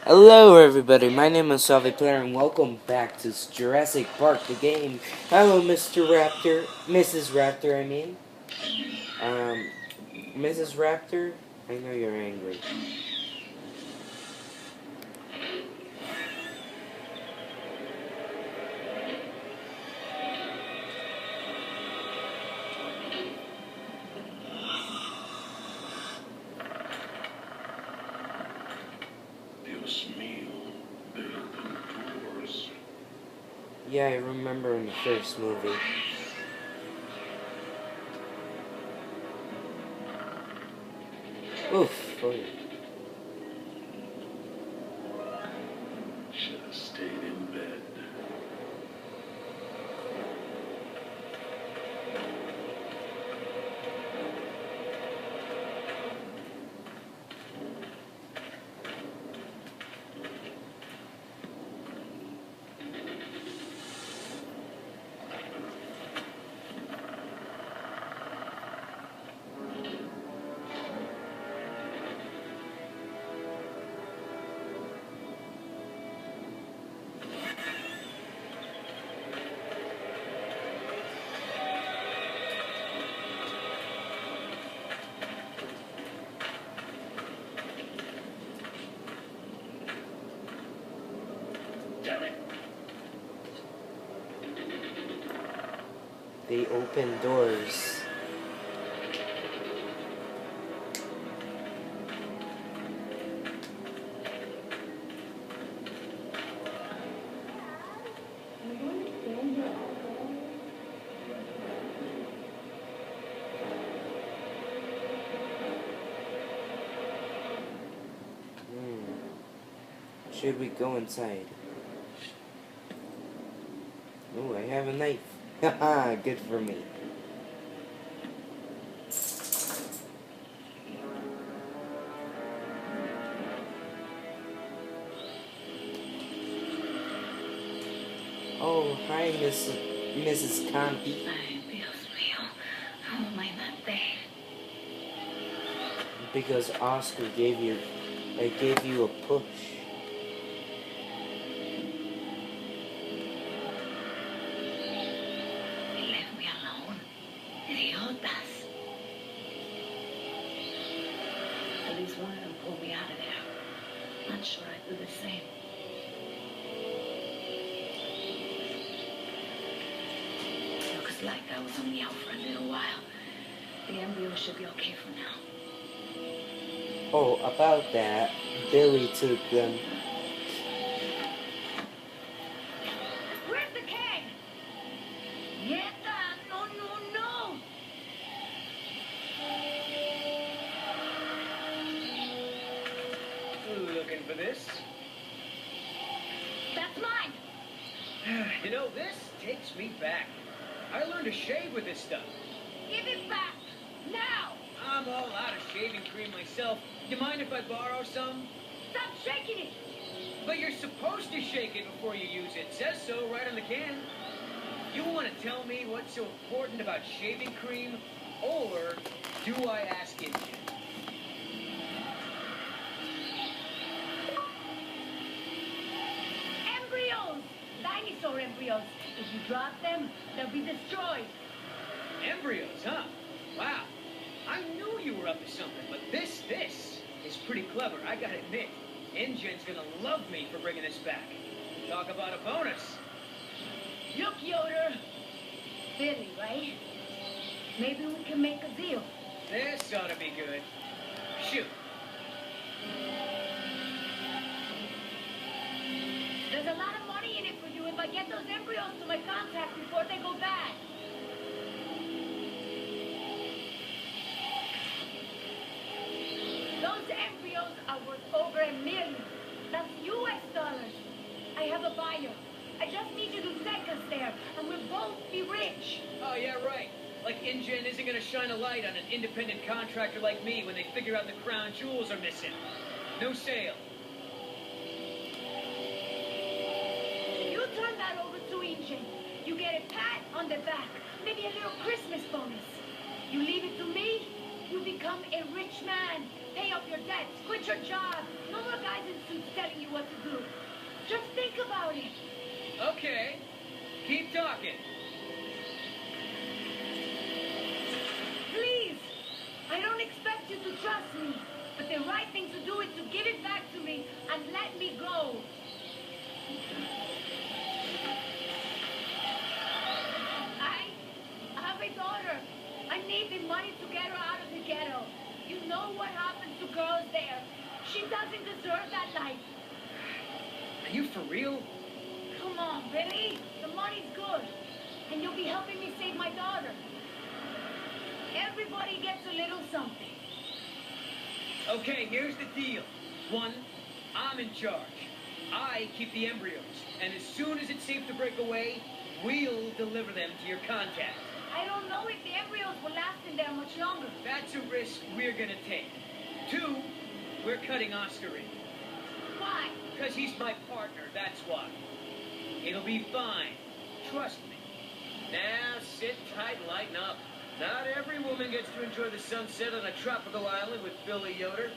Hello everybody, my name is Salvi Player and welcome back to Jurassic Park, the game. Hello Mr. Raptor, Mrs. Raptor I mean. Mrs. Raptor, I know you're angry. Yeah, I remember in the first movie. Oof, oh yeah. Should have stayed in bed. Damn it. They open doors. Should we go inside? Oh, I have a knife. Haha, good for me. Oh, hi, Mrs. Conti. Ay, Dios mío, how am I not there? Because Oscar gave you a push. They left me alone. Idiotas. At least one of them pulled me out of there. Not sure I'd do the same. Looks like I was only out for a little while. The embryo should be okay for now. Oh, about that, Billy took them. Where's the keg? Nieta, no, no, no! Looking for this? That's mine! You know, this takes me back. I learned to shave with this stuff. Give it back! Now! I'm all out of shaving cream myself. You mind if I borrow some? Stop shaking it! But you're supposed to shake it before you use it. Says so right on the can. You want to tell me what's so important about shaving cream? Or do I ask it? Embryos! Dinosaur embryos. If you drop them, they'll be destroyed. Embryos, huh? Wow. I knew you were up to something, but this is pretty clever, I gotta admit. InGen's gonna love me for bringing this back. Talk about a bonus. Look, Yoder. Billy, right? Maybe we can make a deal. This ought to be good. Shoot. There's a lot of money in it for you if I get those embryos to my contact before they go bad. Those embryos are worth over $1 million. That's US dollars. I have a buyer. I just need you to take us there, and we'll both be rich. Oh, yeah, right. Like InGen isn't gonna shine a light on an independent contractor like me when they figure out the crown jewels are missing. No sale. You turn that over to InGen. You get a pat on the back, maybe a little Christmas bonus. You leave it to me, you become a rich man. Pay off your debts, quit your job. No more guys in suits telling you what to do. Just think about it. Okay. Keep talking. Please. I don't expect you to trust me, but the right thing to do is to give it back to me and let me go. I have a daughter. I need the money to get her out of the ghetto. You know what happens to girls there. She doesn't deserve that life. Are you for real? Come on, Billy. The money's good. And you'll be helping me save my daughter. Everybody gets a little something. Okay, here's the deal. One, I'm in charge. I keep the embryos. And as soon as it's safe to break away, we'll deliver them to your contact. I don't know if the embryos will last in there much longer. That's a risk we're gonna take. Two, we're cutting Oscar in. Why? Because he's my partner, that's why. It'll be fine. Trust me. Now, sit tight and lighten up. Not every woman gets to enjoy the sunset on a tropical island with Billy Yoder.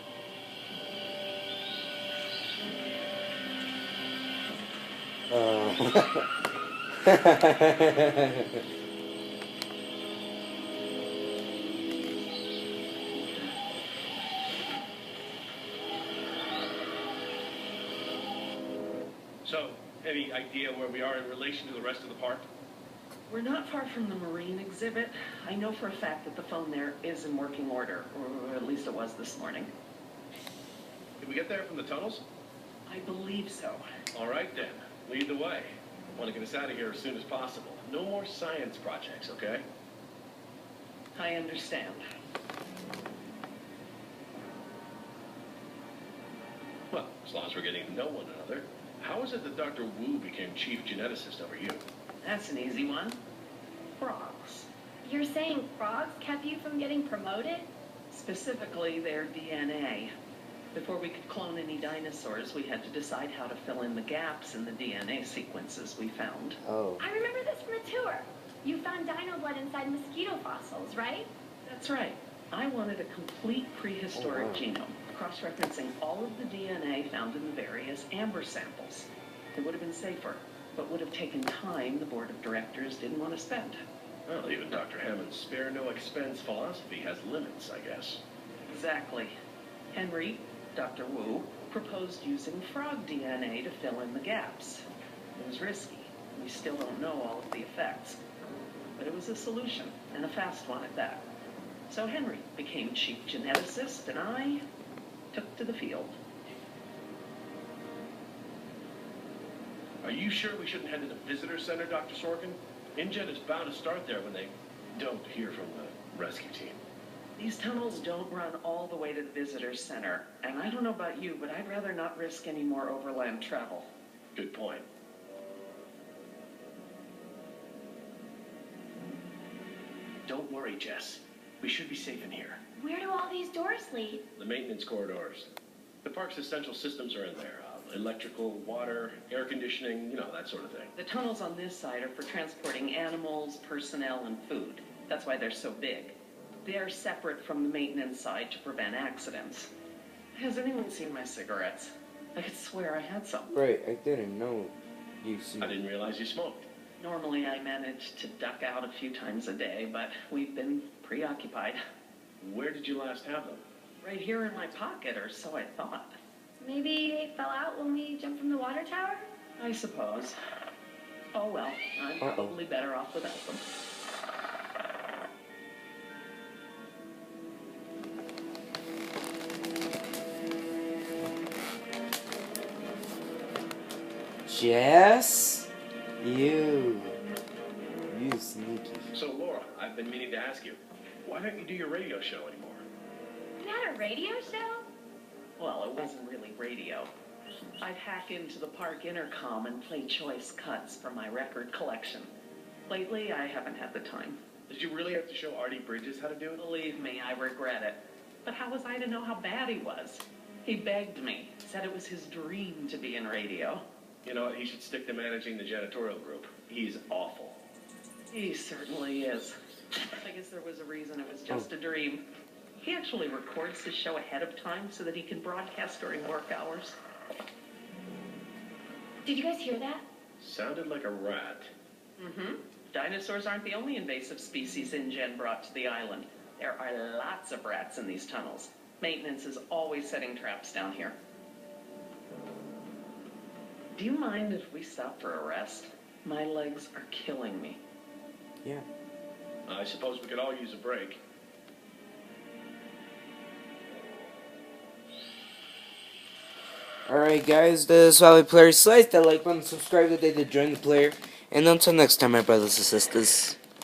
So, any idea where we are in relation to the rest of the park? We're not far from the marine exhibit. I know for a fact that the phone there is in working order, or at least it was this morning. Did we get there from the tunnels? I believe so. All right then, lead the way. I want to get us out of here as soon as possible. No more science projects, okay? I understand. Well, as long as we're getting to know one another. How is it that Dr. Wu became chief geneticist over you? That's an easy one. Frogs. You're saying frogs kept you from getting promoted? Specifically, their DNA. Before we could clone any dinosaurs, we had to decide how to fill in the gaps in the DNA sequences we found. Oh. I remember this from the tour. You found dino blood inside mosquito fossils, right? That's right. I wanted a complete prehistoric genome, cross-referencing all of the DNA found in the various amber samples. It would have been safer, but would have taken time the board of directors didn't want to spend. Well, even Dr. Hammond's spare no expense philosophy has limits, I guess. Exactly. Henry, Dr. Wu, proposed using frog DNA to fill in the gaps. It was risky. We still don't know all of the effects. But it was a solution, and a fast one at that. So Henry became chief geneticist, and I took to the field. Are you sure we shouldn't head to the visitor center, Dr. Sorkin? InGen is bound to start there when they don't hear from the rescue team. These tunnels don't run all the way to the visitor center, and I don't know about you, but I'd rather not risk any more overland travel. Good point. Don't worry, Jess. We should be safe in here. Where do all these doors lead? The maintenance corridors. The park's essential systems are in there. Electrical, water, air conditioning, that sort of thing. The tunnels on this side are for transporting animals, personnel, and food. That's why they're so big. They are separate from the maintenance side to prevent accidents. Has anyone seen my cigarettes? I could swear I had some. Right, I didn't know you I didn't realize you smoked. Normally I manage to duck out a few times a day, but we've been preoccupied. Where did you last have them? Right here in my pocket, or so I thought. Maybe they fell out when we jumped from the water tower? I suppose. Oh well, I'm probably better off without them. Jess? You sneaky. So, Laura, I've been meaning to ask you, why don't you do your radio show anymore? You had a radio show? Well, it wasn't really radio. I'd hack into the park intercom and play choice cuts from my record collection. Lately, I haven't had the time. Did you really have to show Artie Bridges how to do it? Believe me, I regret it. But how was I to know how bad he was? He begged me, said it was his dream to be in radio. You know what, he should stick to managing the janitorial group. He's awful. He certainly is. I guess there was a reason it was just a dream. He actually records his show ahead of time so that he can broadcast during work hours. Did you guys hear that? Sounded like a rat. Mm-hmm. Dinosaurs aren't the only invasive species InGen brought to the island. There are lots of rats in these tunnels. Maintenance is always setting traps down here. Do you mind if we stop for a rest? My legs are killing me. Yeah. I suppose we could all use a break. Alright guys, this is how we play. Slice that like button, subscribe today to join the player. And until next time, my brothers and sisters.